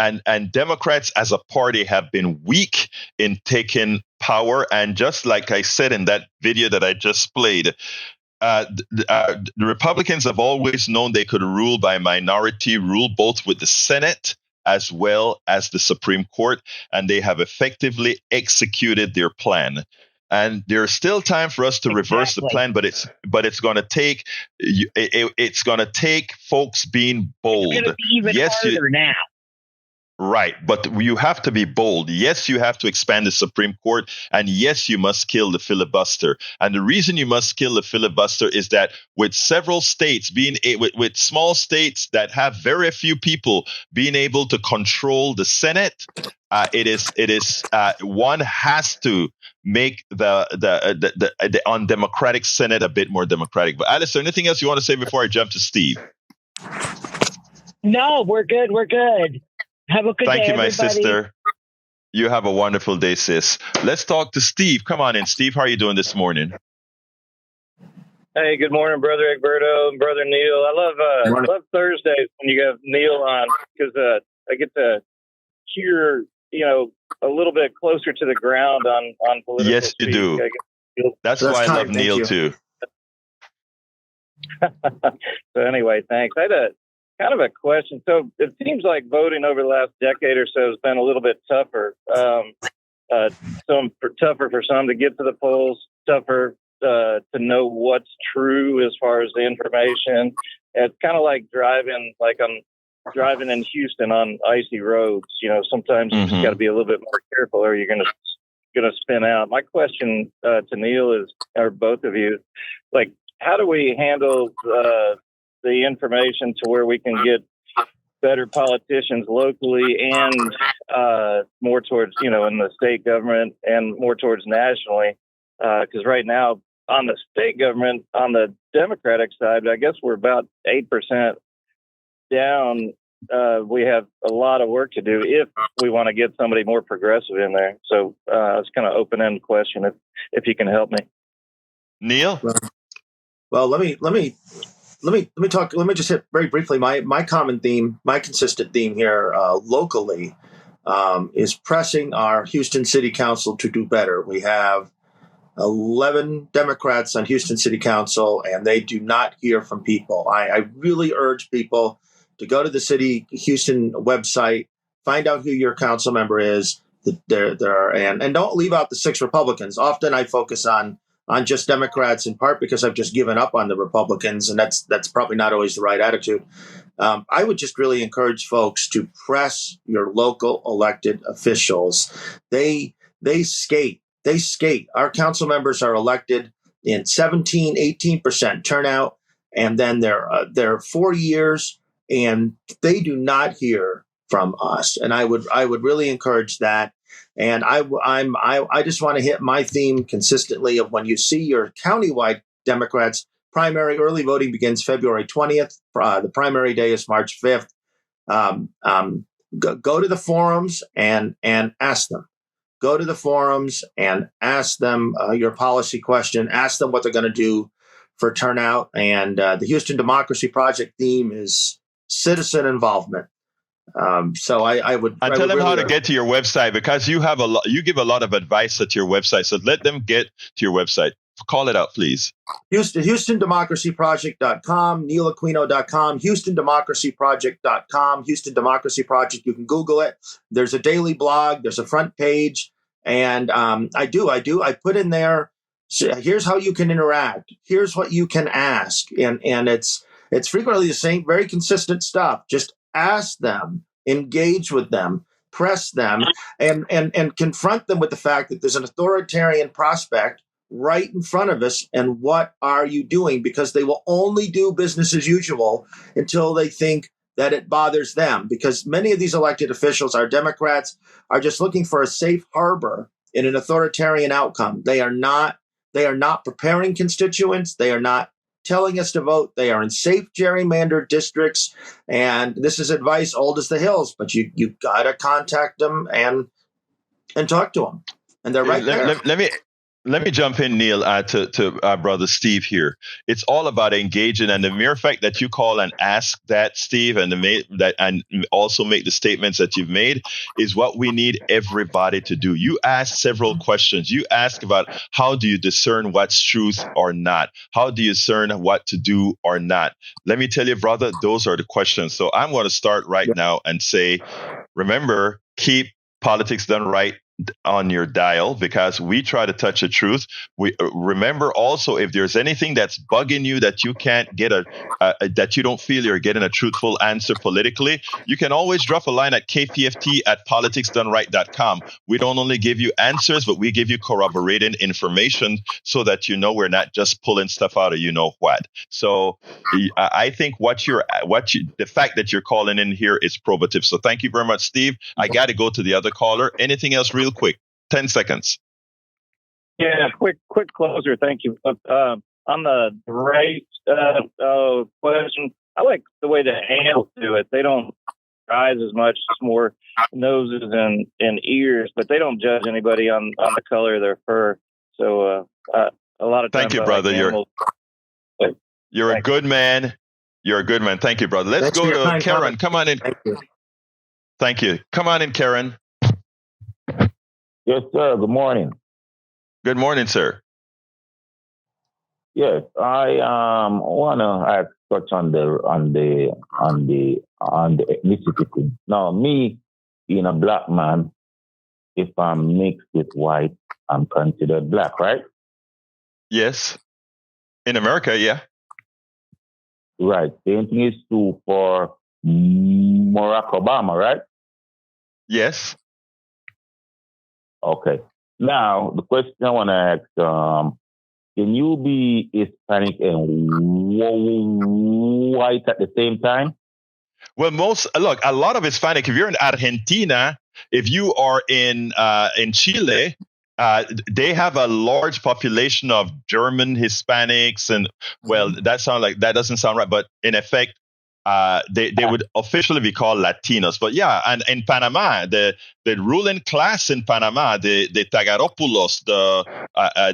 Democrats as a party have been weak in taking power. And just like I said in that video that I just played, the Republicans have always known they could rule by minority rule, both with the Senate as well as the Supreme Court, and they have effectively executed their plan. And there's still time for us to reverse the plan, but it's going to take folks being bold. It's going to be even harder now. Right, but you have to be bold. Yes, you have to expand the Supreme Court, and yes, you must kill the filibuster. And the reason you must kill the filibuster is that with several states with small states that have very few people being able to control the Senate, it is one has to make the undemocratic Senate a bit more democratic. But Alistair, anything else you want to say before I jump to Steve? No, we're good. We're good. Have a good day, Thank you, my everybody. sister. You have a wonderful day, sis. Let's talk to Steve. Come on in, Steve. How are you doing this morning? Hey, good morning, Brother Egberto and Brother Neil. I love Thursdays when you have Neil on because I get to hear, a little bit closer to the ground on political Yes, you do. That's why I love Neil, too. So anyway, thanks. I had a kind of a question. So it seems like voting over the last decade or so has been a little bit tougher. Tougher for some to get to the polls, tougher to know what's true as far as the information. It's kind of like driving in Houston on icy roads. Sometimes you just got to be a little bit more careful, or you're going to going to spin out. My question to Neil is, or both of you, like, how do we handle the information to where we can get better politicians locally and more towards, in the state government and more towards nationally? Because right now on the state government, on the Democratic side, I guess we're about 8% down. We have a lot of work to do if we want to get somebody more progressive in there. So it's kind of open-ended question. If you can help me, Neil. Well, let me talk. Let me just hit very briefly my common theme, my consistent theme here locally is pressing our Houston City Council to do better. We have 11 Democrats on Houston City Council, and they do not hear from people. I really urge people to go to the City Houston website, find out who your council member is, and don't leave out the 6 Republicans. Often I focus on just Democrats, in part because I've just given up on the Republicans, and that's probably not always the right attitude. I would just really encourage folks to press your local elected officials. They skate. Our council members are elected in 17, 18% turnout, and then they're 4 years, and they do not hear from us. And I would really encourage that. And I just want to hit my theme consistently of when you see your countywide Democrats primary, early voting begins February 20th. The primary day is March 5th. Go to the forums and ask them. Go to the forums and ask them your policy question. Ask them what they're going to do for turnout. And the Houston Democracy Project theme is citizen involvement. So I would tell them really how to get to your website, because you give a lot of advice at your website. So let them get to your website. Call it out, please. HoustonDemocracyProject.com, NeilAquino.com, HoustonDemocracyProject.com, Houston Democracy Project. You can Google it. There's a daily blog. There's a front page. And I put in there, here's how you can interact. Here's what you can ask. And it's frequently the same, very consistent stuff. Just ask them, engage with them, press them, and confront them with the fact that there's an authoritarian prospect right in front of us. And what are you doing? Because they will only do business as usual until they think that it bothers them. Because many of these elected officials, our Democrats, are just looking for a safe harbor in an authoritarian outcome. They are not preparing constituents. They are not telling us to vote. They are in safe gerrymandered districts. And this is advice old as the hills, but you got to contact them and talk to them. And they're right there. Let me jump in, Neil, to our brother Steve here. It's all about engaging, and the mere fact that you call and ask that, Steve, and also make the statements that you've made is what we need everybody to do. You ask several questions. You ask about how do you discern what's truth or not? How do you discern what to do or not? Let me tell you, brother, those are the questions. So I'm going to start right now and say, remember, keep politics done right on your dial, because we try to touch the truth. We remember also, if there's anything that's bugging you that you can't get that you don't feel you're getting a truthful answer politically, you can always drop a line at kpft@politicsdoneright.com. We don't only give you answers, but we give you corroborating information so that you know we're not just pulling stuff out of you know what. So I think the fact that you're calling in here is probative. So thank you very much, Steve. I got to go to the other caller. Anything else real quick? 10 seconds. Yeah, quick closer. Thank you. On the rate question, I like the way the animals do it. They don't eyes as much, it's more noses and ears, but they don't judge anybody on the color of their fur. So a lot of times, thank you, brother. You're a good man. You're a good man. Thank you, brother. Let's go to Karen. Come on in. Thank you. Come on in, Karen. Yes, sir. Good morning. Good morning, sir. Yes, I want to touch on the ethnicity thing. Now, me being a black man, if I'm mixed with white, I'm considered black, right? Yes. In America, yeah. Right. Same thing is true for Barack Obama, right? Yes. Okay. Now, the question I want to ask, can you be Hispanic and white at the same time? Well, a lot of Hispanic. If you're in Argentina, if you are in Chile, they have a large population of German Hispanics, and well, that doesn't sound right, but in effect, they would officially be called Latinos. But yeah, and in Panama, the ruling class in Panama, the Tagaropoulos,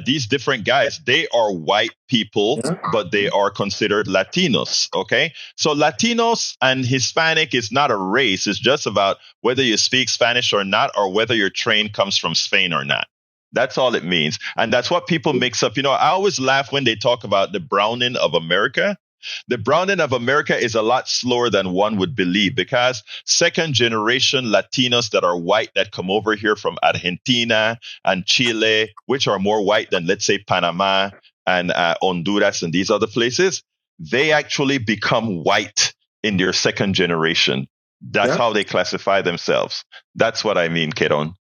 these different guys, they are white people, but they are considered Latinos. Okay, so Latinos and Hispanic is not a race. It's just about whether you speak Spanish or not, or whether your train comes from Spain or not. That's all it means. And that's what people mix up. I always laugh when they talk about the browning of America. The browning of America is a lot slower than one would believe, because second generation Latinos that are white that come over here from Argentina and Chile, which are more white than, let's say, Panama and Honduras and these other places, they actually become white in their second generation. That's how they classify themselves. That's what I mean, Keron.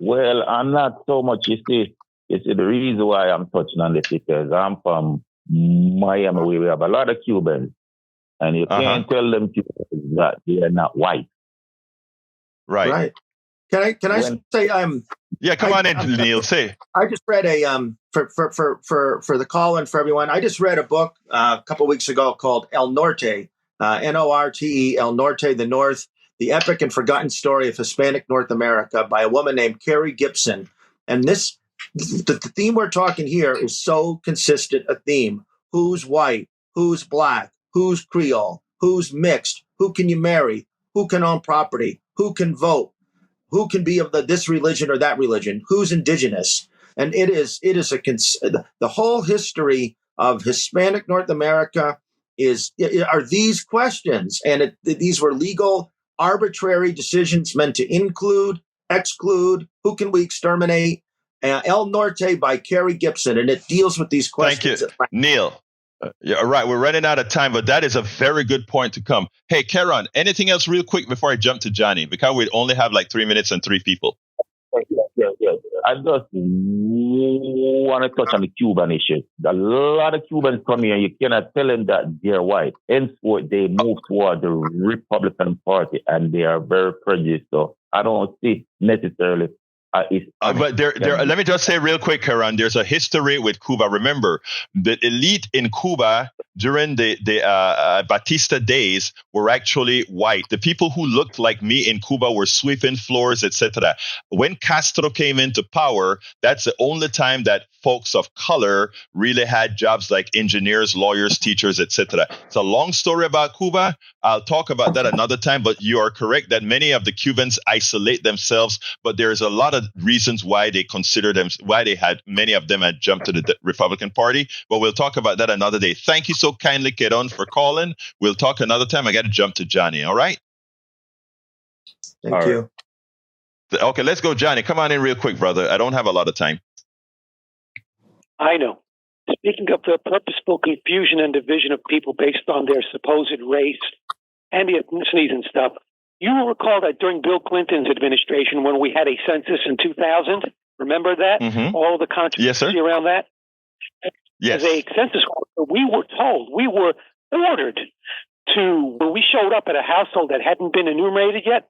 Well, I'm not so much, you see, the reason why I'm touching on this because I'm from Miami, where we have a lot of Cubans, and you can't tell them Cubans that they are not white. Right. Can I say yeah, come on in, Neil. Say. I just read a for the call in for everyone. I just read a book a couple weeks ago called El Norte, Norte, El Norte, the North, the epic and forgotten story of Hispanic North America by a woman named Carrie Gibson. And the theme we're talking here is so consistent a theme. Who's white? Who's black? Who's Creole? Who's mixed? Who can you marry? Who can own property? Who can vote? Who can be of this religion or that religion? Who's indigenous? And the whole history of Hispanic North America are these questions. And these were legal, arbitrary decisions meant to include, exclude, who can we exterminate? El Norte by Carrie Gibson, and it deals with these questions. Thank you, Neil. Yeah, right. We're running out of time, but that is a very good point to come. Hey, Keron, anything else real quick before I jump to Johnny? Because we only have like 3 minutes and 3 people. Yeah. I just want to touch on the Cuban issue. A lot of Cubans come here, you cannot tell them that they're white. Henceforth, they move toward the Republican Party, and they are very prejudiced. So I don't see necessarily. But let me just say real quick, Karan, there's a history with Cuba. Remember, the elite in Cuba during the Batista days were actually white. The people who looked like me in Cuba were sweeping floors, etc. When Castro came into power, that's the only time that folks of color really had jobs like engineers, lawyers, teachers, etc. It's a long story about Cuba. I'll talk about that another time, but you are correct that many of the Cubans isolate themselves, but there's a lot of reasons why they many of them had jumped to the Republican Party, but we'll talk about that another day. Thank you so kindly, Keron, for calling. We'll talk another time. I got to jump to Johnny. All right? Thank you. Okay, let's go, Johnny. Come on in real quick, brother. I don't have a lot of time. I know. Speaking of the purposeful confusion and division of people based on their supposed race and the ethnicities and stuff, you will recall that during Bill Clinton's administration, when we had a census in 2000, remember that? Mm-hmm. All the controversy around that? Yes. As a census worker, we were ordered to, when we showed up at a household that hadn't been enumerated yet,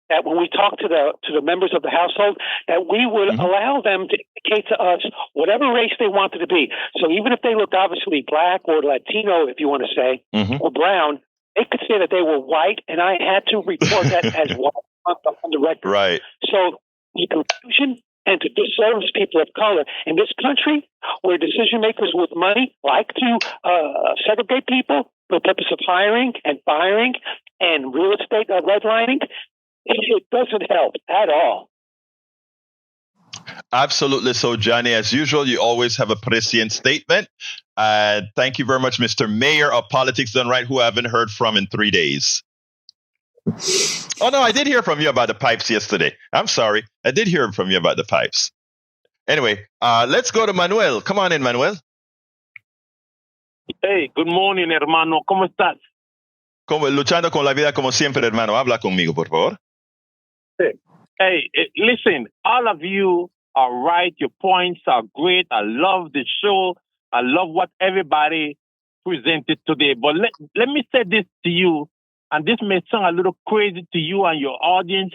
that when we talked to the members of the household, that we would allow them to indicate to us whatever race they wanted to be. So even if they looked obviously black or Latino, if you want to say, or brown, they could say that they were white, and I had to report that as white on the record. Right. So the confusion and to disservice people of color in this country, where decision makers with money like to segregate people for the purpose of hiring and firing and real estate redlining, it doesn't help at all. Absolutely. So, Johnny, as usual, you always have a prescient statement. Thank you very much, Mr. Mayor of Politics Done Right, who I haven't heard from in 3 days. Oh, no, I did hear from you about the pipes yesterday. I'm sorry. I did hear from you about the pipes. Anyway, let's go to Manuel. Come on in, Manuel. Hey, good morning, hermano. ¿Cómo estás? Luchando con la vida como siempre, hermano. Habla conmigo, por favor. Sí. Hey, listen, all of you are right. Your points are great. I love the show. I love what everybody presented today. But let me say this to you, and this may sound a little crazy to you and your audience,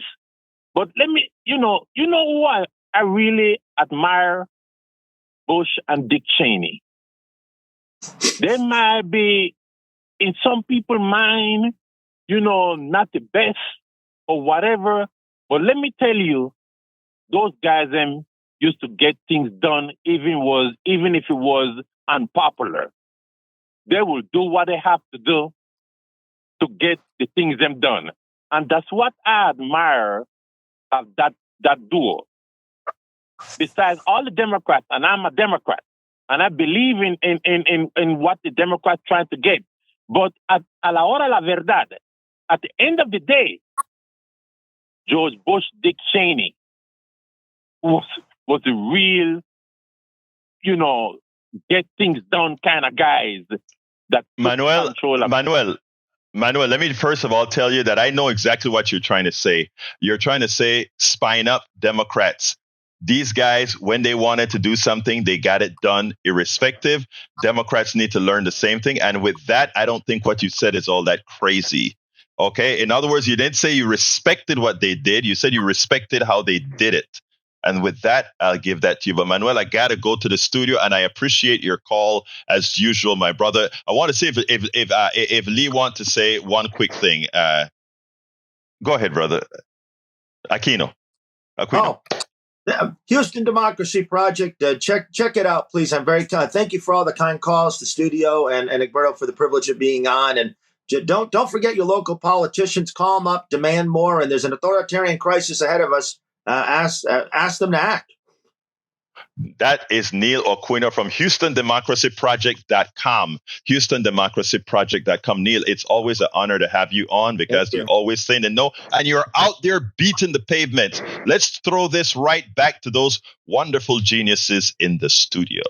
but let me, you know who I really admire? Bush and Dick Cheney. They might be, in some people's mind, not the best or whatever. But let me tell you, those guys used to get things done, even if it was unpopular. They will do what they have to do to get the things done, and that's what I admire of that duo. Besides all the Democrats, and I'm a Democrat, and I believe in what the Democrats trying to get. But a la hora la verdad, at the end of the day, George Bush, Dick Cheney was the real, get things done kind of guys that Manuel, control of. Manuel, let me first of all tell you that I know exactly what you're trying to say. You're trying to say spine up Democrats. These guys, when they wanted to do something, they got it done irrespective. Democrats need to learn the same thing. And with that, I don't think what you said is all that crazy. Okay. In other words, you didn't say you respected what they did. You said you respected how they did it. And with that, I'll give that to you. But Manuel, I got to go to the studio, and I appreciate your call as usual, my brother. I want to see if Lee wants to say one quick thing. Go ahead, brother. Aquino. Oh, Houston Democracy Project. Check it out, please. I'm very kind. Thank you for all the kind calls to studio and Egberto for the privilege of being on. And don't forget your local politicians. Call them up, demand more. And there's an authoritarian crisis ahead of us. Ask them to act. That is Neil Aquino from HoustonDemocracyProject.com. HoustonDemocracyProject.com. Neil, it's always an honor to have you on because you're always saying the no, and you're out there beating the pavement. Let's throw this right back to those wonderful geniuses in the studio.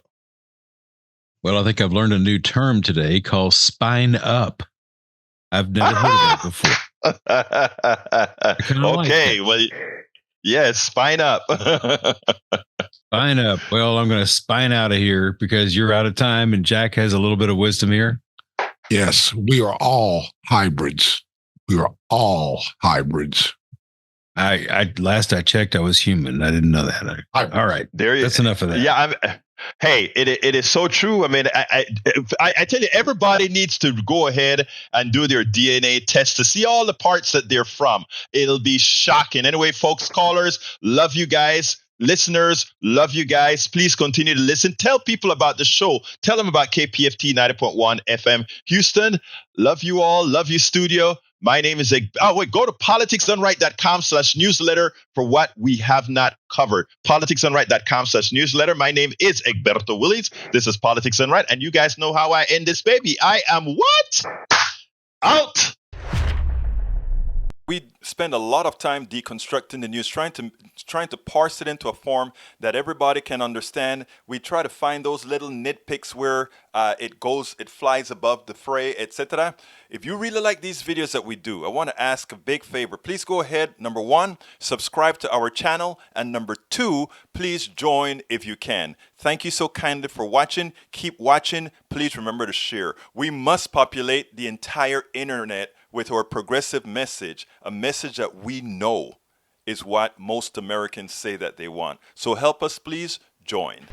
Well, I think I've learned a new term today called spine up. I've never heard of it before. Okay, well, yes, spine up. Spine up. Well, I'm going to spine out of here because you're out of time and Jack has a little bit of wisdom here. Yes, we are all hybrids. We are all hybrids. Last I checked, I was human. I didn't know that. All right. That's enough of that. Yeah. Hey, it is so true. I mean, I tell you, everybody needs to go ahead and do their DNA test to see all the parts that they're from. It'll be shocking. Anyway, folks, callers, love you guys. Listeners, love you guys. Please continue to listen. Tell people about the show. Tell them about KPFT 90.1 FM Houston. Love you all. Love you, studio. My name is go to politicsdoneright.com/newsletter for what we have not covered. Politicsdoneright.com/newsletter. My name is Egberto Willies. This is Politics Done Right, and you guys know how I end this baby. I am what? Out. We spend a lot of time deconstructing the news, trying to parse it into a form that everybody can understand. We try to find those little nitpicks where it flies above the fray, etc. If you really like these videos that we do, I want to ask a big favor. Please go ahead. Number 1, subscribe to our channel. And number 2, please join if you can. Thank you so kindly for watching. Keep watching. Please remember to share. We must populate the entire internet with our progressive message, a message that we know is what most Americans say that they want. So help us, please join.